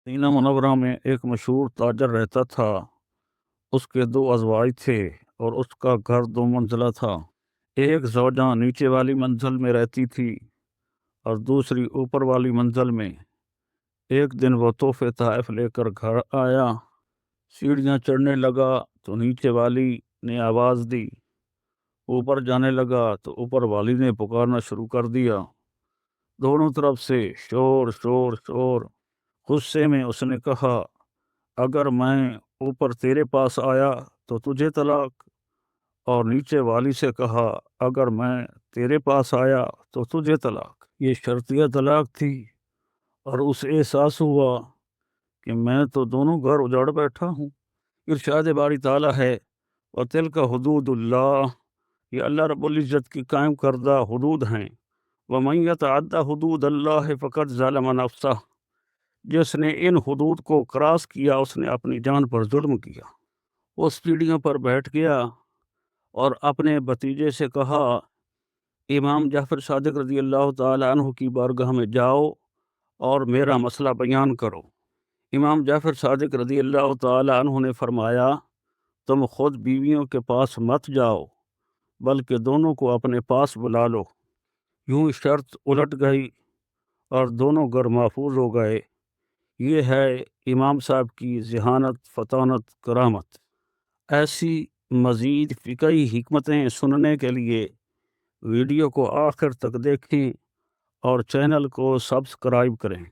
Medina Munawwara में एक मशहूर ताजर रहता था। उसके दो अज़वाज थे और उसका घर दो मंजिला था। एक ज़ौजा नीचे वाली मंजिल में रहती थी और दूसरी ऊपर वाली मंजिल में। एक दिन वो तोहफे तहफ़ लेकर घर आया। सीढ़ियाँ चढ़ने लगा तो नीचे वाली ने आवाज़ दी। ऊपर जाने लगा तो ऊपर वाली ने पुकारना शुरू कर दिया। दोनों तरफ से शोर शोर शोर। गुस्से में उसने कहा, अगर मैं ऊपर तेरे पास आया तो तुझे तलाक, और नीचे वाली से कहा, अगर मैं तेरे पास आया तो तुझे तलाक। ये शर्तिया तलाक थी और उसे एहसास हुआ कि मैं तो दोनों घर उजाड़ बैठा हूँ। इरशाद बारी ताला है, और तिल का हुदूदुल्लाह, ये अल्लाह रब्बुल इज़्ज़त की कायम करदा हुदूद हैं। व मन यतअद्दा हुदूद अल्लाह फ़क़द ज़लम नफ़्सह, जिसने इन हुदूद को क्रॉस किया उसने अपनी जान पर जुल्म किया। वो सीढ़ियों पर बैठ गया और अपने भतीजे से कहा, इमाम जाफ़र सादिक रज़ी अल्लाह ताला अन्हु की बारगाह में जाओ और मेरा मसला बयान करो। इमाम जाफ़र सादिक रज़ी अल्लाह ताला अन्हु ने फरमाया, तुम खुद बीवियों के पास मत जाओ, बल्कि दोनों को अपने पास बुला लो। यूं शर्त उलट गई और दोनों घर महफूज हो गए। ये है इमाम साहब की ज़हानत, फतानत, करामत। ऐसी मज़ीद फ़िक़ही हिकमतें सुनने के लिए वीडियो को आखिर तक देखें और चैनल को सब्सक्राइब करें।